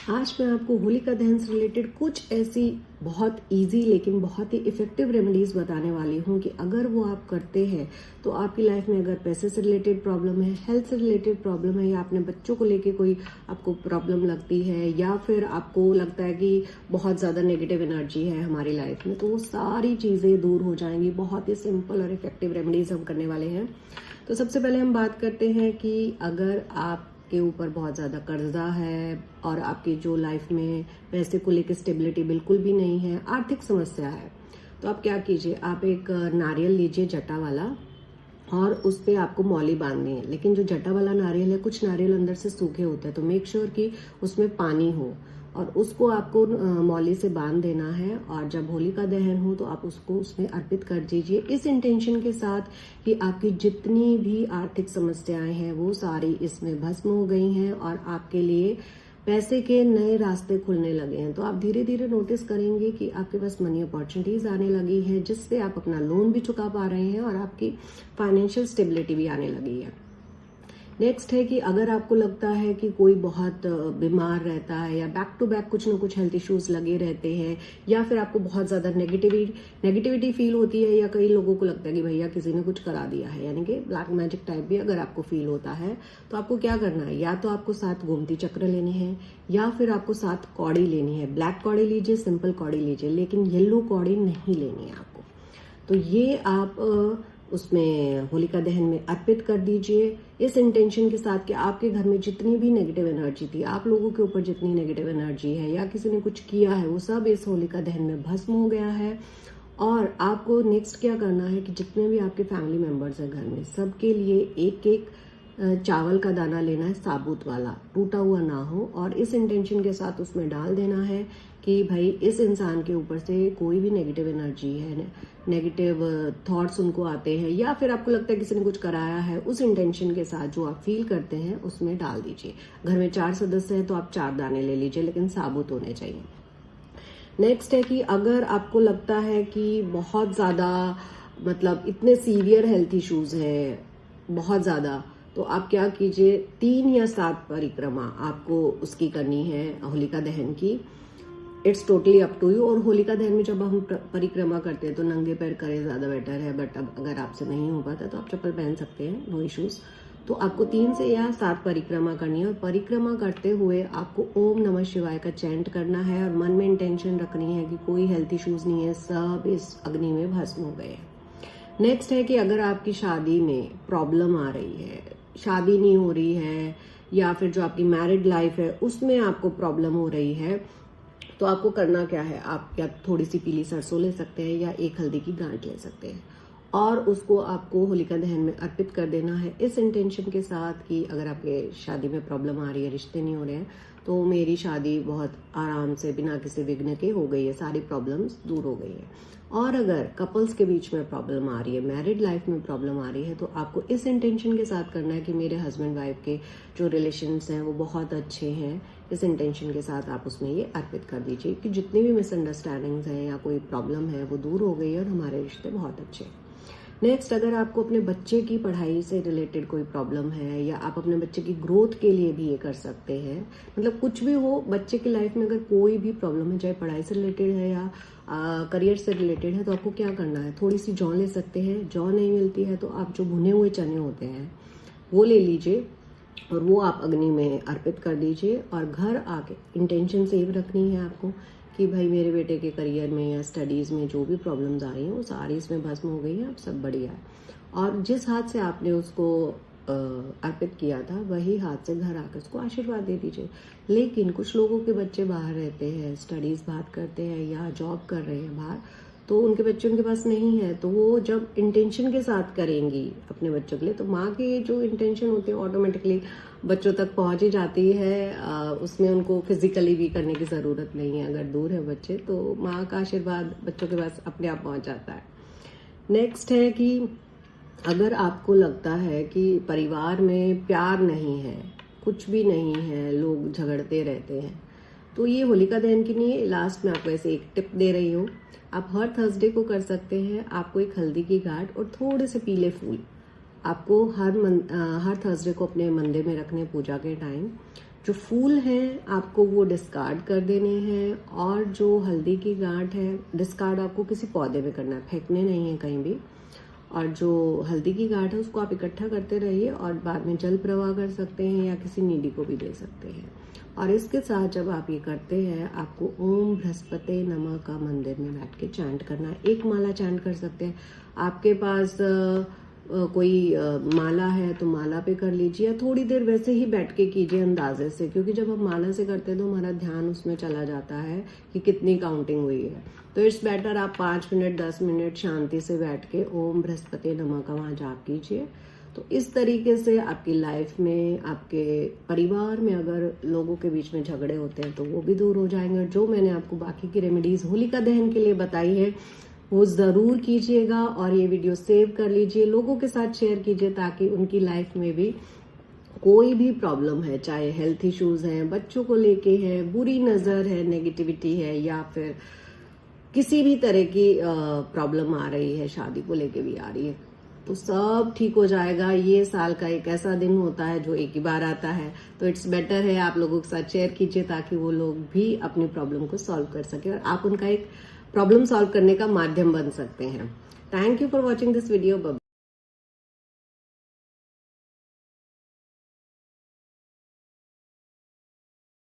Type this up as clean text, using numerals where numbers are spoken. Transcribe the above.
आज मैं आपको होलिका दहन से रिलेटेड कुछ ऐसी बहुत इजी लेकिन बहुत ही इफेक्टिव रेमेडीज बताने वाली हूँ कि अगर वो आप करते हैं तो आपकी लाइफ में अगर पैसे से रिलेटेड प्रॉब्लम है, हेल्थ से रिलेटेड प्रॉब्लम है, या अपने बच्चों को लेके कोई आपको प्रॉब्लम लगती है, या फिर आपको लगता है कि बहुत ज़्यादा नेगेटिव एनर्जी है हमारी लाइफ में, तो वो सारी चीज़ें दूर हो जाएंगी। बहुत ही सिंपल और इफेक्टिव रेमेडीज हम करने वाले हैं। तो सबसे पहले हम बात करते हैं कि अगर आप के ऊपर बहुत ज़्यादा कर्जा है और आपकी जो लाइफ में पैसे को लेकर स्टेबिलिटी बिल्कुल भी नहीं है, आर्थिक समस्या है, तो आप क्या कीजिए, आप एक नारियल लीजिए जटा वाला, और उस पर आपको मौली बांधनी है। लेकिन जो जटा वाला नारियल है, कुछ नारियल अंदर से सूखे होते हैं, तो मेक श्योर कि उसमें पानी हो, और उसको आपको मौली से बांध देना है। और जब होलिका दहन हो तो आप उसको उसमें अर्पित कर दीजिए, इस इंटेंशन के साथ कि आपकी जितनी भी आर्थिक समस्याएं हैं वो सारी इसमें भस्म हो गई हैं और आपके लिए पैसे के नए रास्ते खुलने लगे हैं। तो आप धीरे धीरे नोटिस करेंगे कि आपके पास मनी अपॉर्चुनिटीज आने लगी है, जिससे आप अपना लोन भी चुका पा रहे हैं और आपकी फाइनेंशियल स्टेबिलिटी भी आने लगी है। नेक्स्ट है कि अगर आपको लगता है कि कोई बहुत बीमार रहता है या बैक टू बैक कुछ ना कुछ हेल्थ इश्यूज लगे रहते हैं, या फिर आपको बहुत ज्यादा नेगेटिविटी फील होती है, या कई लोगों को लगता है कि भैया किसी ने कुछ करा दिया है, यानी कि ब्लैक मैजिक टाइप भी अगर आपको फील होता है, तो आपको क्या करना है, या तो आपको 7 गोमती चक्र लेने हैं, या फिर आपको 7 कौड़ी लेनी है। ब्लैक कौड़ी लीजिए, सिंपल कौड़ी लीजिए, लेकिन येलो कौड़ी नहीं लेनी है आपको। तो ये आप उसमें होलिका दहन में अर्पित कर दीजिए, इस इंटेंशन के साथ कि आपके घर में जितनी भी नेगेटिव एनर्जी थी, आप लोगों के ऊपर जितनी नेगेटिव एनर्जी है या किसी ने कुछ किया है, वो सब इस होलिका दहन में भस्म हो गया है। और आपको नेक्स्ट क्या करना है कि जितने भी आपके फैमिली मेंबर्स हैं घर में, सबके लिए एक एक चावल का दाना लेना है, साबुत वाला, टूटा हुआ ना हो, और इस इंटेंशन के साथ उसमें डाल देना है कि भाई इस इंसान के ऊपर से कोई भी नेगेटिव एनर्जी है, नेगेटिव थॉट्स उनको आते हैं, या फिर आपको लगता है किसी ने कुछ कराया है, उस इंटेंशन के साथ जो आप फील करते हैं उसमें डाल दीजिए। घर में 4 सदस्य हैं तो आप 4 दाने ले लीजिए, लेकिन साबुत होने चाहिए। नेक्स्ट है कि अगर आपको लगता है कि बहुत ज्यादा मतलब इतने सीवियर हेल्थ इश्यूज है बहुत ज्यादा, तो आप क्या कीजिए, 3 या 7 परिक्रमा आपको उसकी करनी है होलिका दहन की। It's totally up to you. और होलिका दहन में जब हम परिक्रमा करते हैं तो नंगे पैर करें, ज्यादा बेटर है, बट अब अगर आपसे नहीं हो पाता तो आप चप्पल पहन सकते हैं, नो इश्यूज। तो आपको 3 से या 7 परिक्रमा करनी है, और परिक्रमा करते हुए आपको ओम नमः शिवाय का चैंट करना है, और मन में इंटेंशन रखनी है कि कोई हेल्थ इश्यूज नहीं है, सब इस अग्नि में भस्म हो गए हैं। नेक्स्ट है कि अगर आपकी शादी में प्रॉब्लम आ रही है, शादी नहीं हो रही है, या फिर जो आपकी मैरिड लाइफ है उसमें आपको प्रॉब्लम हो रही है, तो आपको करना क्या है, आप या थोड़ी सी पीली सरसों ले सकते हैं या एक हल्दी की गांठ ले सकते हैं, और उसको आपको होलिका दहन में अर्पित कर देना है, इस इंटेंशन के साथ कि अगर आपके शादी में प्रॉब्लम आ रही है, रिश्ते नहीं हो रहे हैं, तो मेरी शादी बहुत आराम से बिना किसी विघ्न के हो गई है, सारी प्रॉब्लम्स दूर हो गई है। और अगर कपल्स के बीच में प्रॉब्लम आ रही है, मैरिड लाइफ में प्रॉब्लम आ रही है, तो आपको इस इंटेंशन के साथ करना है कि मेरे हस्बैंड वाइफ के जो रिलेशंस हैं वो बहुत अच्छे हैं, इस इंटेंशन के साथ आप उसमें ये अर्पित कर दीजिए कि जितनी भी मिसअंडरस्टैंडिंग्स हैं या कोई प्रॉब्लम है वो दूर हो गई है और हमारे रिश्ते बहुत अच्छे हैं। नेक्स्ट, अगर आपको अपने बच्चे की पढ़ाई से रिलेटेड कोई प्रॉब्लम है, या आप अपने बच्चे की ग्रोथ के लिए भी ये कर सकते हैं, मतलब कुछ भी हो बच्चे की लाइफ में अगर कोई भी प्रॉब्लम है, चाहे पढ़ाई से रिलेटेड है या करियर से रिलेटेड है, तो आपको क्या करना है, थोड़ी सी जौ ले सकते हैं। जौ नहीं मिलती है तो आप जो भुने हुए चने होते हैं वो ले लीजिए, और वो आप अग्नि में अर्पित कर दीजिए। और घर आके इंटेंशन सेव रखनी है आपको कि भाई मेरे बेटे के करियर में या स्टडीज में जो भी प्रॉब्लम्स आ रही हैं वो सारी इसमें भस्म हो गई है, अब सब बढ़िया है। और जिस हाथ से आपने उसको अर्पित किया था वही हाथ से घर आकर उसको आशीर्वाद दे दीजिए। लेकिन कुछ लोगों के बच्चे बाहर रहते हैं, स्टडीज बात करते हैं या जॉब कर रहे हैं बाहर, तो उनके बच्चे उनके पास नहीं है, तो वो जब इंटेंशन के साथ करेंगी अपने बच्चों के लिए, तो माँ की जो इंटेंशन होती है ऑटोमेटिकली बच्चों तक पहुंच ही जाती है। उसमें उनको फिजिकली भी करने की जरूरत नहीं है, अगर दूर है बच्चे तो माँ का आशीर्वाद बच्चों के पास अपने आप पहुंच जाता है। नेक्स्ट है कि अगर आपको लगता है कि परिवार में प्यार नहीं है, कुछ भी नहीं है, लोग झगड़ते रहते हैं, तो ये होलिका दहन की नहीं है, लास्ट में आपको ऐसे एक टिप दे रही हूँ, आप हर थर्सडे को कर सकते हैं। आपको एक हल्दी की गांठ और थोड़े से पीले फूल आपको हर थर्सडे को अपने मंदिर में रखने पूजा के टाइम, जो फूल हैं आपको वो डिस्कार्ड कर देने हैं, और जो हल्दी की गांठ है डिस्कार्ड आपको किसी पौधे में करना है, फेंकने नहीं है कहीं भी। और जो हल्दी की गांठ है उसको आप इकट्ठा करते रहिए और बाद में जल प्रवाह कर सकते हैं या किसी नीडी को भी दे सकते हैं। और इसके साथ जब आप ये करते हैं आपको ओम बृहस्पति नमः का मंदिर में बैठ के चैंट करना है। एक माला चैंट कर सकते हैं, आपके पास कोई माला है तो माला पे कर लीजिए, या थोड़ी देर वैसे ही बैठ के कीजिए अंदाजे से, क्योंकि जब हम माला से करते हैं तो हमारा ध्यान उसमें चला जाता है कि कितनी काउंटिंग हुई है। तो इट्स बेटर आप 5 मिनट 10 मिनट शांति से बैठ के ओम बृहस्पति नमः का वहां जाप कीजिए। तो इस तरीके से आपकी लाइफ में, आपके परिवार में अगर लोगों के बीच में झगड़े होते हैं तो वो भी दूर हो जाएंगे। जो मैंने आपको बाकी की रेमेडीज होलिका दहन के लिए बताई है वो जरूर कीजिएगा, और ये वीडियो सेव कर लीजिए, लोगों के साथ शेयर कीजिए ताकि उनकी लाइफ में भी कोई भी प्रॉब्लम है, चाहे हेल्थ इश्यूज हैं, बच्चों को लेके है, बुरी नजर है, नेगेटिविटी है, या फिर किसी भी तरह की प्रॉब्लम आ रही है, शादी को लेके भी आ रही है, तो सब ठीक हो जाएगा। ये साल का एक ऐसा दिन होता है जो एक ही बार आता है, तो इट्स बेटर है आप लोगों के साथ शेयर कीजिए ताकि वो लोग भी अपनी प्रॉब्लम को सॉल्व कर सके और आप उनका एक प्रॉब्लम सॉल्व करने का माध्यम बन सकते हैं। Thank you for watching this video.